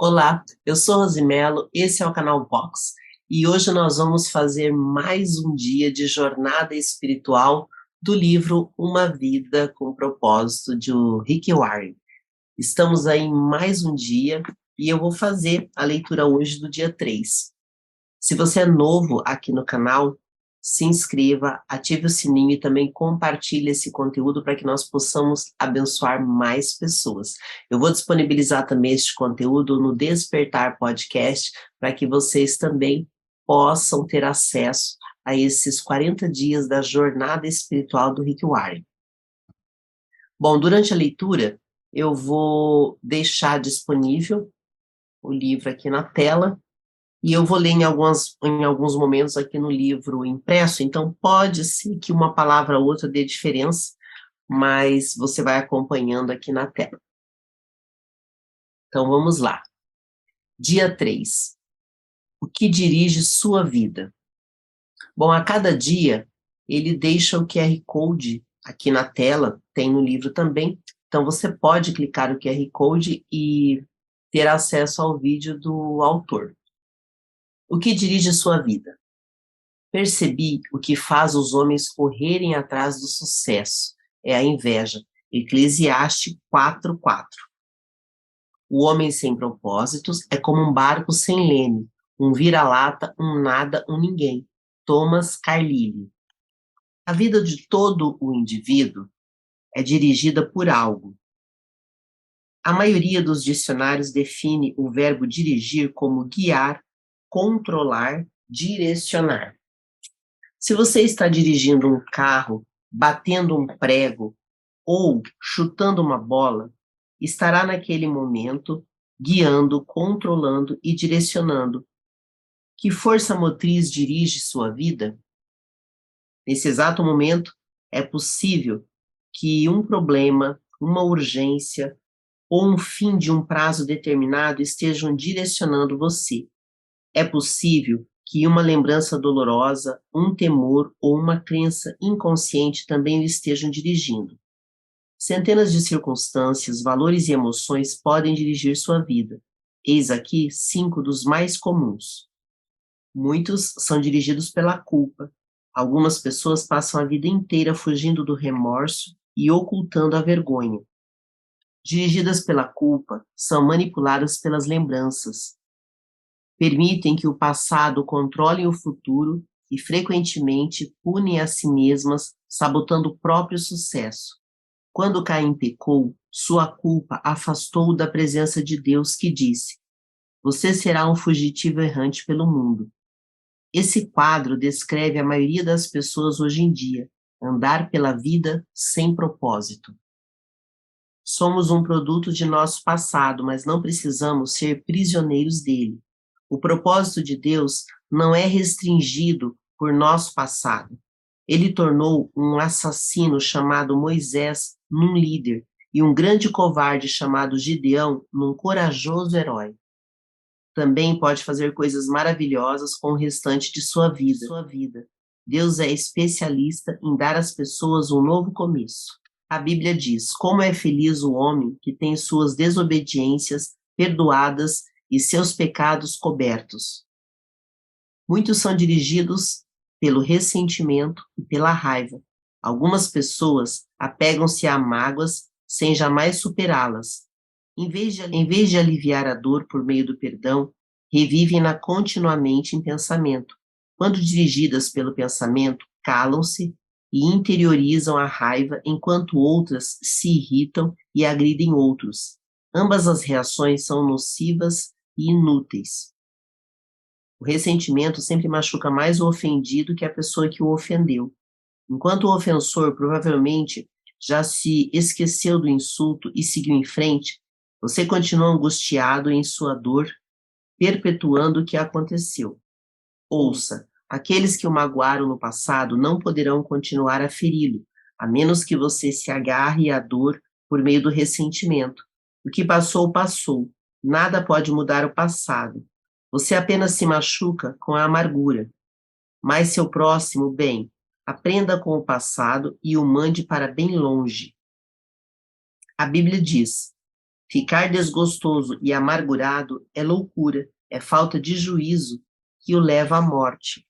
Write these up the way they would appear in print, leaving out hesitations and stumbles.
Olá, eu sou Rosimelo, esse é o canal Vox e hoje nós vamos fazer mais um dia de jornada espiritual do livro Uma Vida com Propósito, de Rick Warren. Estamos aí em mais um dia e eu vou fazer a leitura hoje do dia 3. Se você é novo aqui no canal, se inscreva, ative o sininho e também compartilhe esse conteúdo para que nós possamos abençoar mais pessoas. Eu vou disponibilizar também este conteúdo no Despertar Podcast para que vocês também possam ter acesso a esses 40 dias da jornada espiritual do Rick Warren. Bom, durante a leitura, eu vou deixar disponível o livro aqui na tela, e eu vou ler em alguns momentos aqui no livro impresso, então pode ser que uma palavra ou outra dê diferença, mas você vai acompanhando aqui na tela. Então vamos lá. Dia 3. O que dirige sua vida? Bom, a cada dia ele deixa o QR Code aqui na tela, tem no livro também, então você pode clicar no QR Code e ter acesso ao vídeo do autor. O que dirige sua vida? Percebi o que faz os homens correrem atrás do sucesso, é a inveja. Eclesiastes 4:4. O homem sem propósitos é como um barco sem leme, um vira-lata, um nada, um ninguém. Thomas Carlyle. A vida de todo o indivíduo é dirigida por algo. A maioria dos dicionários define o verbo dirigir como guiar, controlar, direcionar. Se você está dirigindo um carro, batendo um prego ou chutando uma bola, estará naquele momento guiando, controlando e direcionando. Que força motriz dirige sua vida? Nesse exato momento, é possível que um problema, uma urgência ou um fim de um prazo determinado estejam direcionando você. É possível que uma lembrança dolorosa, um temor ou uma crença inconsciente também o estejam dirigindo. Centenas de circunstâncias, valores e emoções podem dirigir sua vida. Eis aqui 5 dos mais comuns. Muitos são dirigidos pela culpa. Algumas pessoas passam a vida inteira fugindo do remorso e ocultando a vergonha. Dirigidas pela culpa, são manipuladas pelas lembranças. Permitem que o passado controle o futuro e frequentemente punem a si mesmas, sabotando o próprio sucesso. Quando Caim pecou, sua culpa afastou-o da presença de Deus, que disse: "Você será um fugitivo errante pelo mundo." Esse quadro descreve a maioria das pessoas hoje em dia, andar pela vida sem propósito. Somos um produto de nosso passado, mas não precisamos ser prisioneiros dele. O propósito de Deus não é restringido por nosso passado. Ele tornou um assassino chamado Moisés num líder e um grande covarde chamado Gideão num corajoso herói. Também pode fazer coisas maravilhosas com o restante de sua vida. Deus é especialista em dar às pessoas um novo começo. A Bíblia diz: como é feliz o homem que tem suas desobediências perdoadas e seus pecados cobertos. Muitos são dirigidos pelo ressentimento e pela raiva. Algumas pessoas apegam-se a mágoas sem jamais superá-las. Em vez de aliviar a dor por meio do perdão, revivem-na continuamente em pensamento. Quando dirigidas pelo pensamento, calam-se e interiorizam a raiva, enquanto outras se irritam e agridem outros. Ambas as reações são nocivas e inúteis. O ressentimento sempre machuca mais o ofendido que a pessoa que o ofendeu. Enquanto o ofensor provavelmente já se esqueceu do insulto e seguiu em frente, você continua angustiado em sua dor, perpetuando o que aconteceu. Ouça, aqueles que o magoaram no passado não poderão continuar a feri-lo, a menos que você se agarre à dor por meio do ressentimento. O que passou, passou. Nada pode mudar o passado. Você apenas se machuca com a amargura. Mas seu próximo, bem, aprenda com o passado e o mande para bem longe. A Bíblia diz: Ficar desgostoso e amargurado é loucura, é falta de juízo que o leva à morte.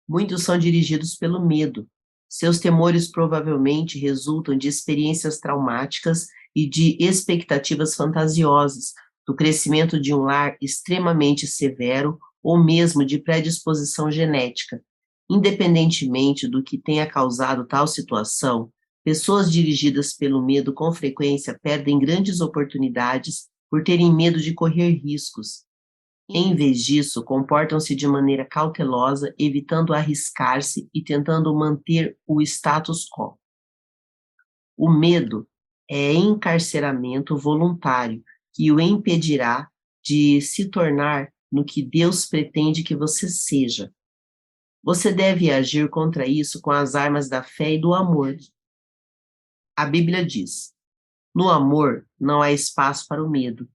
Muitos são dirigidos pelo medo. Seus temores provavelmente resultam de experiências traumáticas e de expectativas fantasiosas, do crescimento de um lar extremamente severo ou mesmo de predisposição genética. Independentemente do que tenha causado tal situação, pessoas dirigidas pelo medo com frequência perdem grandes oportunidades por terem medo de correr riscos. Em vez disso, comportam-se de maneira cautelosa, evitando arriscar-se e tentando manter o status quo. O medo é encarceramento voluntário que o impedirá de se tornar no que Deus pretende que você seja. Você deve agir contra isso com as armas da fé e do amor. A Bíblia diz: no amor não há espaço para o medo.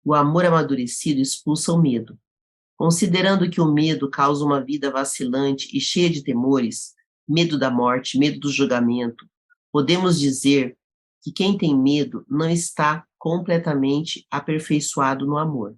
O amor amadurecido expulsa o medo. Considerando que o medo causa uma vida vacilante e cheia de temores, medo da morte, medo do julgamento, podemos dizer que quem tem medo não está completamente aperfeiçoado no amor.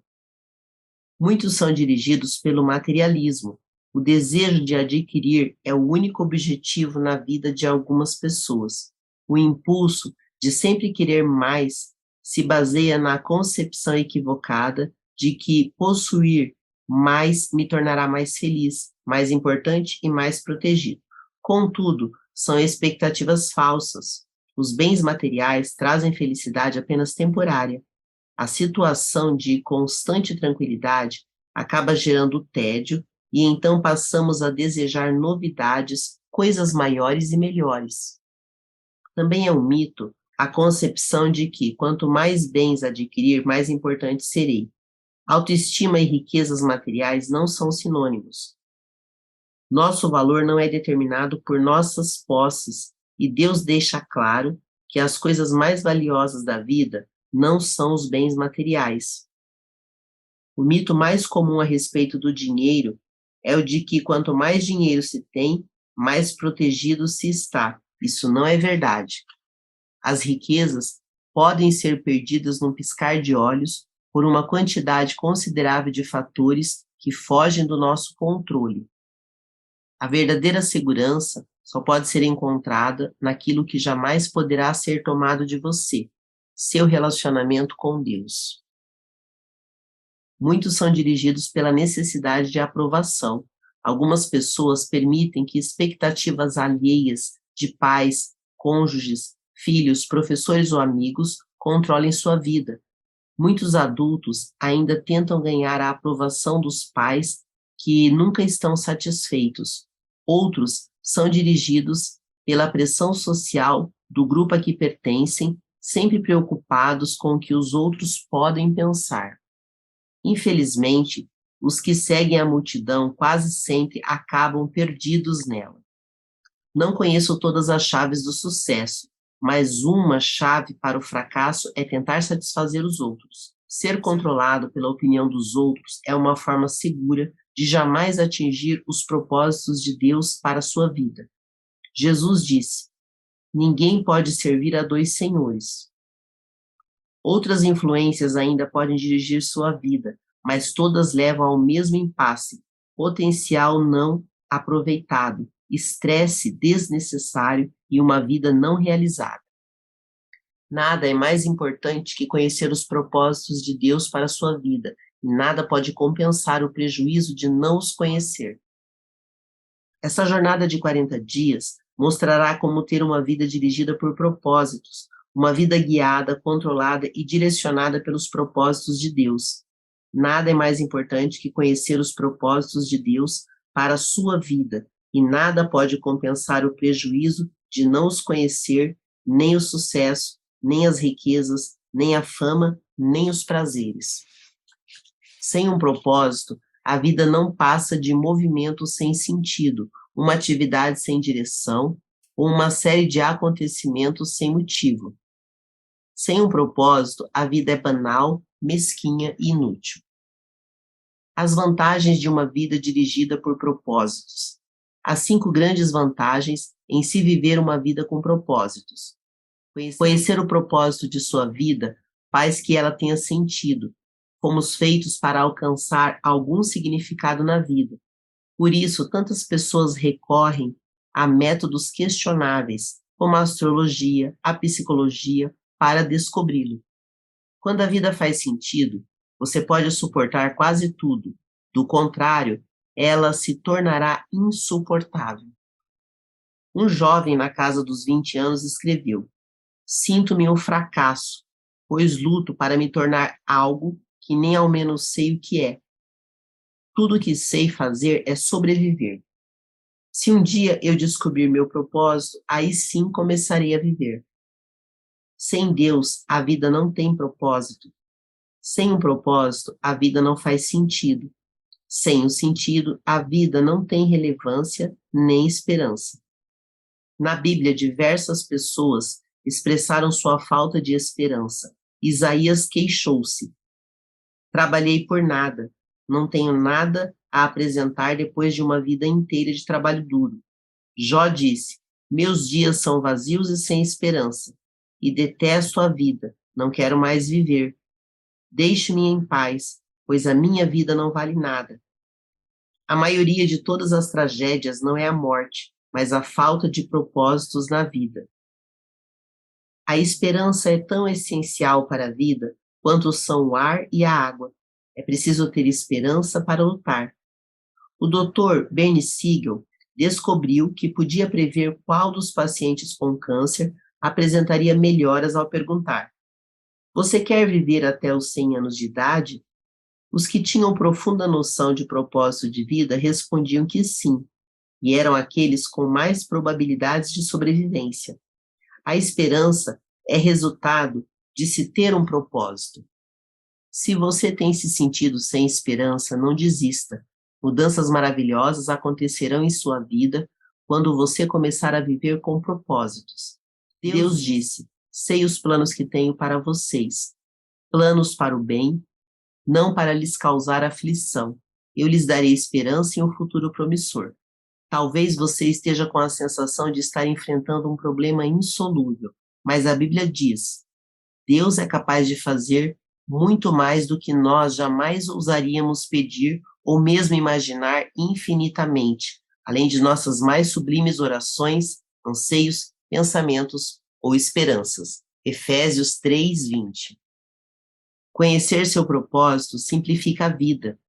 Muitos são dirigidos pelo materialismo. O desejo de adquirir é o único objetivo na vida de algumas pessoas. O impulso de sempre querer mais se baseia na concepção equivocada de que possuir mais me tornará mais feliz, mais importante e mais protegido. Contudo, são expectativas falsas. Os bens materiais trazem felicidade apenas temporária. A situação de constante tranquilidade acaba gerando tédio e então passamos a desejar novidades, coisas maiores e melhores. Também é um mito a concepção de que quanto mais bens adquirir, mais importante serei. Autoestima e riquezas materiais não são sinônimos. Nosso valor não é determinado por nossas posses, e Deus deixa claro que as coisas mais valiosas da vida não são os bens materiais. O mito mais comum a respeito do dinheiro é o de que quanto mais dinheiro se tem, mais protegido se está. Isso não é verdade. As riquezas podem ser perdidas num piscar de olhos por uma quantidade considerável de fatores que fogem do nosso controle. A verdadeira segurança só pode ser encontrada naquilo que jamais poderá ser tomado de você, seu relacionamento com Deus. Muitos são dirigidos pela necessidade de aprovação. Algumas pessoas permitem que expectativas alheias de pais, cônjuges, filhos, professores ou amigos controlem sua vida. Muitos adultos ainda tentam ganhar a aprovação dos pais que nunca estão satisfeitos. Outros são dirigidos pela pressão social do grupo a que pertencem, sempre preocupados com o que os outros podem pensar. Infelizmente, os que seguem a multidão quase sempre acabam perdidos nela. Não conheço todas as chaves do sucesso, mas uma chave para o fracasso é tentar satisfazer os outros. Ser controlado pela opinião dos outros é uma forma segura de jamais atingir os propósitos de Deus para a sua vida. Jesus disse: ninguém pode servir a dois senhores. Outras influências ainda podem dirigir sua vida, mas todas levam ao mesmo impasse: potencial não aproveitado, estresse desnecessário e uma vida não realizada. Nada é mais importante que conhecer os propósitos de Deus para a sua vida, e nada pode compensar o prejuízo de não os conhecer. Essa jornada de 40 dias mostrará como ter uma vida dirigida por propósitos, uma vida guiada, controlada e direcionada pelos propósitos de Deus. Nada é mais importante que conhecer os propósitos de Deus para a sua vida, e nada pode compensar o prejuízo de não os conhecer, nem o sucesso, nem as riquezas, nem a fama, nem os prazeres. Sem um propósito, a vida não passa de movimento sem sentido, uma atividade sem direção, ou uma série de acontecimentos sem motivo. Sem um propósito, a vida é banal, mesquinha e inútil. As vantagens de uma vida dirigida por propósitos. Há 5 grandes vantagens em se viver uma vida com propósitos. Conhecer o propósito de sua vida faz que ela tenha sentido. Fomos feitos para alcançar algum significado na vida. Por isso, tantas pessoas recorrem a métodos questionáveis, como a astrologia, a psicologia, para descobri-lo. Quando a vida faz sentido, você pode suportar quase tudo. Do contrário, ela se tornará insuportável. Um jovem na casa dos 20 anos escreveu: Sinto-me um fracasso, pois luto para me tornar algo que nem ao menos sei o que é. Tudo o que sei fazer é sobreviver. Se um dia eu descobrir meu propósito, aí sim começarei a viver. Sem Deus, a vida não tem propósito. Sem um propósito, a vida não faz sentido. Sem o sentido, a vida não tem relevância nem esperança. Na Bíblia, diversas pessoas expressaram sua falta de esperança. Isaías queixou-se: Trabalhei por nada, não tenho nada a apresentar depois de uma vida inteira de trabalho duro. Jó disse: Meus dias são vazios e sem esperança, e detesto a vida, não quero mais viver. Deixe-me em paz, pois a minha vida não vale nada. A maioria de todas as tragédias não é a morte, mas a falta de propósitos na vida. A esperança é tão essencial para a vida quanto são o ar e a água. É preciso ter esperança para lutar. O Dr. Bernie Siegel descobriu que podia prever qual dos pacientes com câncer apresentaria melhoras ao perguntar: Você quer viver até os 100 anos de idade? Os que tinham profunda noção de propósito de vida respondiam que sim, e eram aqueles com mais probabilidades de sobrevivência. A esperança é resultado de se ter um propósito. Se você tem se sentido sem esperança, não desista. Mudanças maravilhosas acontecerão em sua vida quando você começar a viver com propósitos. Deus disse: Sei os planos que tenho para vocês, planos para o bem, não para lhes causar aflição. Eu lhes darei esperança e um futuro promissor. Talvez você esteja com a sensação de estar enfrentando um problema insolúvel, mas a Bíblia diz: Deus é capaz de fazer muito mais do que nós jamais ousaríamos pedir ou mesmo imaginar infinitamente, além de nossas mais sublimes orações, anseios, pensamentos ou esperanças. Efésios 3:20. Conhecer seu propósito simplifica a vida.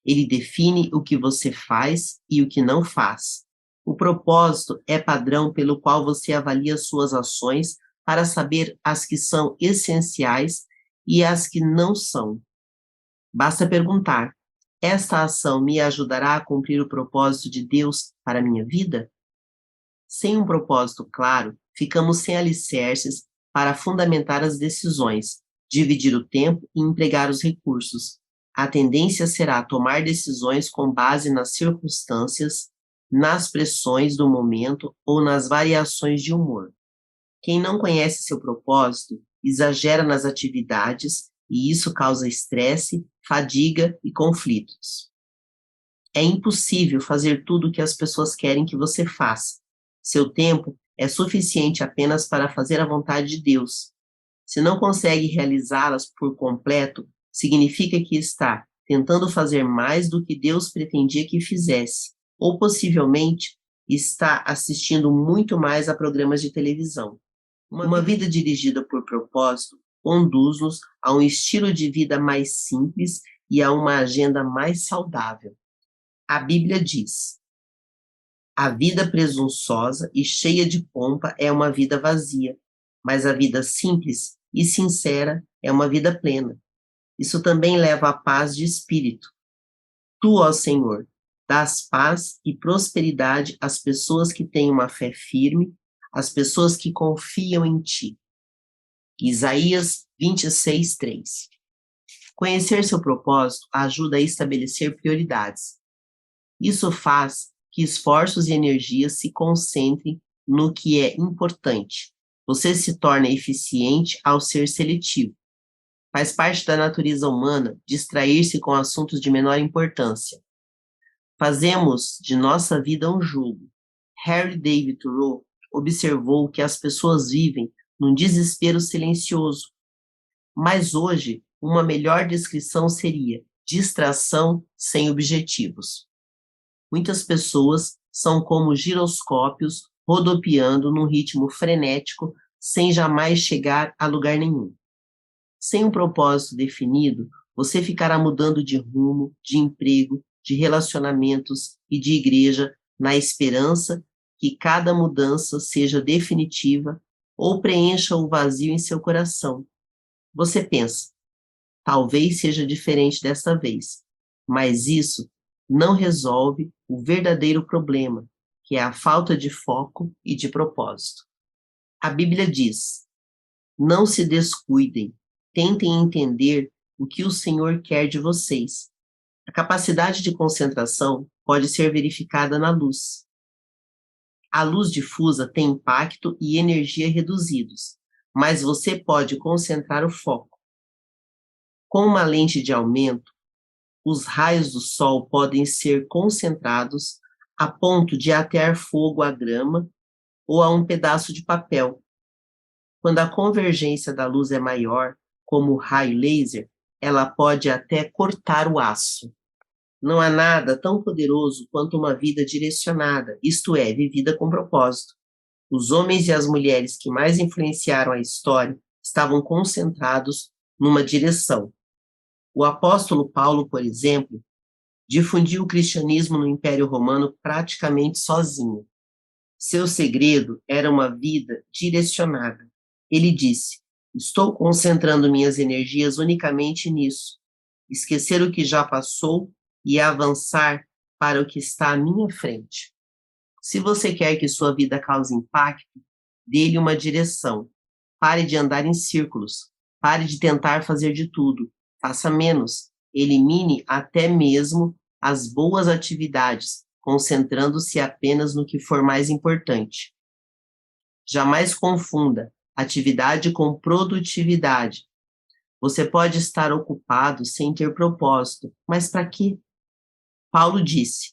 Ele define o que você faz e o que não faz. O propósito é padrão pelo qual você avalia suas ações para saber as que são essenciais e as que não são. Basta perguntar: esta ação me ajudará a cumprir o propósito de Deus para a minha vida? Sem um propósito claro, ficamos sem alicerces para fundamentar as decisões, dividir o tempo e empregar os recursos. A tendência será tomar decisões com base nas circunstâncias, nas pressões do momento ou nas variações de humor. Quem não conhece seu propósito exagera nas atividades e isso causa estresse, fadiga e conflitos. É impossível fazer tudo o que as pessoas querem que você faça. Seu tempo é suficiente apenas para fazer a vontade de Deus. Se não consegue realizá-las por completo, significa que está tentando fazer mais do que Deus pretendia que fizesse, ou possivelmente está assistindo muito mais a programas de televisão. Uma vida dirigida por propósito conduz-nos a um estilo de vida mais simples e a uma agenda mais saudável. A Bíblia diz: a vida presunçosa e cheia de pompa é uma vida vazia, mas a vida simples e sincera é uma vida plena. Isso também leva à paz de espírito. Tu, ó Senhor, dás paz e prosperidade às pessoas que têm uma fé firme, às pessoas que confiam em ti. Isaías 26:3. Conhecer seu propósito ajuda a estabelecer prioridades. Isso faz que esforços e energias se concentrem no que é importante. Você se torna eficiente ao ser seletivo. Faz parte da natureza humana distrair-se com assuntos de menor importância. Fazemos de nossa vida um jogo. Henry David Thoreau observou que as pessoas vivem num desespero silencioso. Mas hoje, uma melhor descrição seria distração sem objetivos. Muitas pessoas são como giroscópios rodopiando num ritmo frenético sem jamais chegar a lugar nenhum. Sem um propósito definido, você ficará mudando de rumo, de emprego, de relacionamentos e de igreja na esperança que cada mudança seja definitiva ou preencha o vazio em seu coração. Você pensa, talvez seja diferente desta vez, mas isso não resolve o verdadeiro problema, que é a falta de foco e de propósito. A Bíblia diz: não se descuidem, tentem entender o que o Senhor quer de vocês. A capacidade de concentração pode ser verificada na luz. A luz difusa tem impacto e energia reduzidos, mas você pode concentrar o foco. Com uma lente de aumento, os raios do sol podem ser concentrados a ponto de atear fogo à grama ou a um pedaço de papel. Quando a convergência da luz é maior, como o raio laser, ela pode até cortar o aço. Não há nada tão poderoso quanto uma vida direcionada, isto é, vivida com propósito. Os homens e as mulheres que mais influenciaram a história estavam concentrados numa direção. O apóstolo Paulo, por exemplo, difundiu o cristianismo no Império Romano praticamente sozinho. Seu segredo era uma vida direcionada. Ele disse: estou concentrando minhas energias unicamente nisso, esquecer o que já passou e avançar para o que está à minha frente. Se você quer que sua vida cause impacto, dê-lhe uma direção. Pare de andar em círculos. Pare de tentar fazer de tudo. Faça menos. Elimine até mesmo as boas atividades, concentrando-se apenas no que for mais importante. Jamais confunda atividade com produtividade. Você pode estar ocupado sem ter propósito, mas para quê? Paulo disse: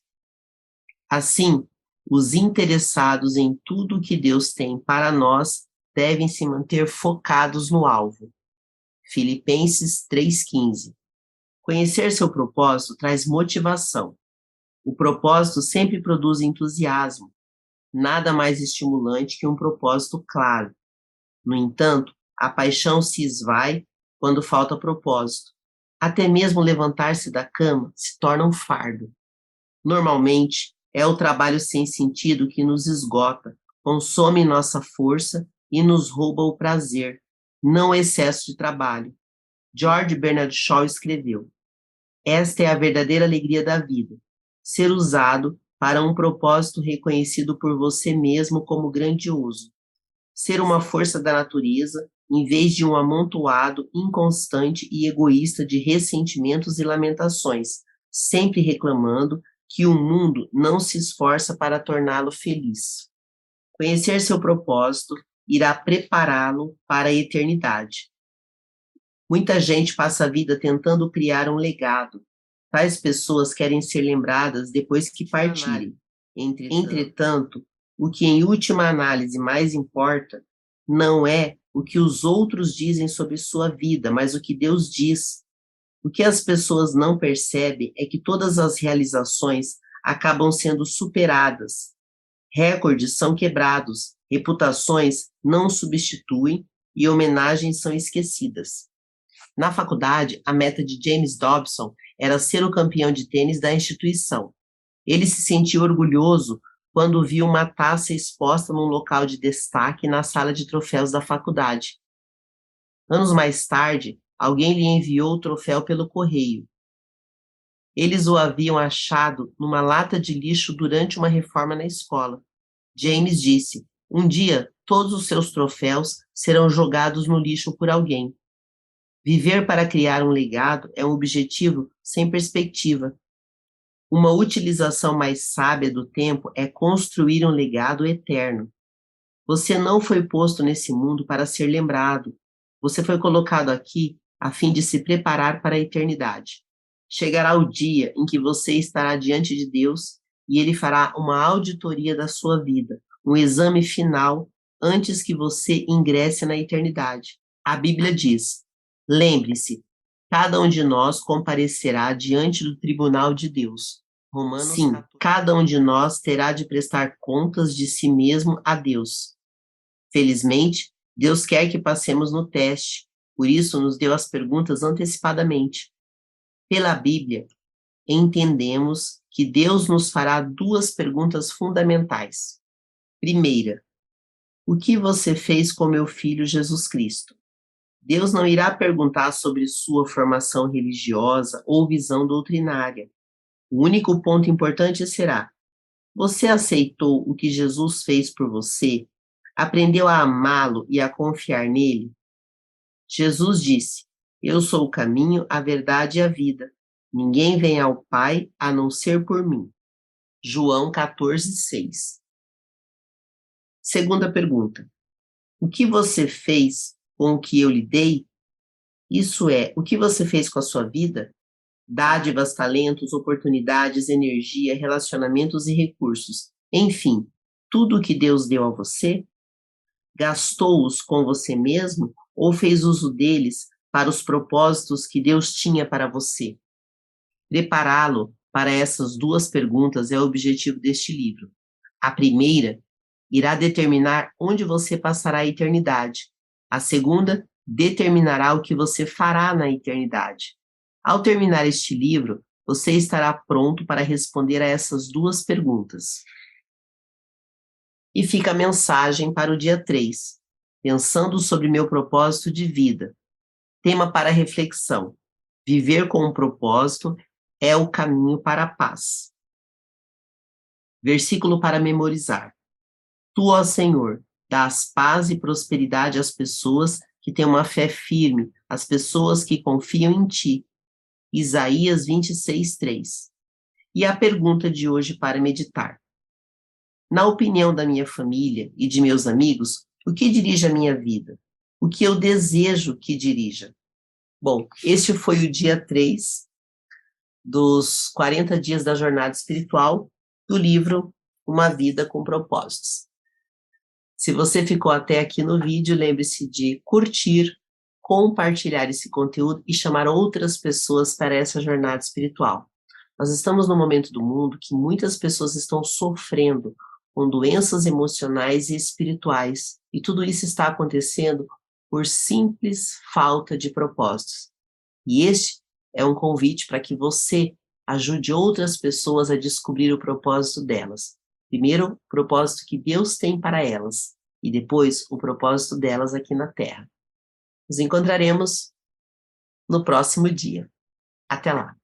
assim, os interessados em tudo que Deus tem para nós devem se manter focados no alvo. Filipenses 3,15. Conhecer seu propósito traz motivação. O propósito sempre produz entusiasmo. Nada mais estimulante que um propósito claro. No entanto, a paixão se esvai quando falta propósito. Até mesmo levantar-se da cama se torna um fardo. Normalmente, é o trabalho sem sentido que nos esgota, consome nossa força e nos rouba o prazer, não o excesso de trabalho. George Bernard Shaw escreveu: esta é a verdadeira alegria da vida, ser usado para um propósito reconhecido por você mesmo como grandioso. Ser uma força da natureza, em vez de um amontoado inconstante e egoísta de ressentimentos e lamentações, sempre reclamando que o mundo não se esforça para torná-lo feliz. Conhecer seu propósito irá prepará-lo para a eternidade. Muita gente passa a vida tentando criar um legado. Tais pessoas querem ser lembradas depois que partirem. Entretanto, o que em última análise mais importa não é o que os outros dizem sobre sua vida, mas o que Deus diz. O que as pessoas não percebem é que todas as realizações acabam sendo superadas. Recordes são quebrados, reputações não substituem e homenagens são esquecidas. Na faculdade, a meta de James Dobson era ser o campeão de tênis da instituição. Ele se sentiu orgulhoso quando viu uma taça exposta num local de destaque na sala de troféus da faculdade. Anos mais tarde, alguém lhe enviou o troféu pelo correio. Eles o haviam achado numa lata de lixo durante uma reforma na escola. James disse: um dia, todos os seus troféus serão jogados no lixo por alguém. Viver para criar um legado é um objetivo sem perspectiva. Uma utilização mais sábia do tempo é construir um legado eterno. Você não foi posto nesse mundo para ser lembrado. Você foi colocado aqui a fim de se preparar para a eternidade. Chegará o dia em que você estará diante de Deus e Ele fará uma auditoria da sua vida, um exame final antes que você ingresse na eternidade. A Bíblia diz: Lembre-se, cada um de nós comparecerá diante do tribunal de Deus. Sim, 14. Cada um de nós terá de prestar contas de si mesmo a Deus. Felizmente, Deus quer que passemos no teste, por isso nos deu as perguntas antecipadamente. Pela Bíblia, entendemos que Deus nos fará duas perguntas fundamentais. Primeira, o que você fez com meu filho Jesus Cristo? Deus não irá perguntar sobre sua formação religiosa ou visão doutrinária. O único ponto importante será: você aceitou o que Jesus fez por você? Aprendeu a amá-lo e a confiar nele? Jesus disse: Eu sou o caminho, a verdade e a vida. Ninguém vem ao Pai a não ser por mim. João 14:6. Segunda pergunta: o que você fez com o que eu lhe dei? Isso é, o que você fez com a sua vida? Dádivas, talentos, oportunidades, energia, relacionamentos e recursos. Enfim, tudo o que Deus deu a você? Gastou-os com você mesmo ou fez uso deles para os propósitos que Deus tinha para você? Prepará-lo para essas duas perguntas é o objetivo deste livro. A primeira irá determinar onde você passará a eternidade. A segunda determinará o que você fará na eternidade. Ao terminar este livro, você estará pronto para responder a essas duas perguntas. E fica a mensagem para o dia 3, pensando sobre meu propósito de vida. Tema para reflexão: viver com um propósito é o caminho para a paz. Versículo para memorizar: Tu, ó Senhor, dás paz e prosperidade às pessoas que têm uma fé firme, às pessoas que confiam em Ti. Isaías 26:3. E a pergunta de hoje para meditar: na opinião da minha família e de meus amigos, o que dirige a minha vida? O que eu desejo que dirija? Bom, este foi o dia 3 dos 40 dias da jornada espiritual do livro Uma Vida com Propósitos. Se você ficou até aqui no vídeo, lembre-se de curtir, compartilhar esse conteúdo e chamar outras pessoas para essa jornada espiritual. Nós estamos num momento do mundo que muitas pessoas estão sofrendo com doenças emocionais e espirituais, e tudo isso está acontecendo por simples falta de propósitos. E este é um convite para que você ajude outras pessoas a descobrir o propósito delas. Primeiro, o propósito que Deus tem para elas, e depois o propósito delas aqui na Terra. Nos encontraremos no próximo dia. Até lá!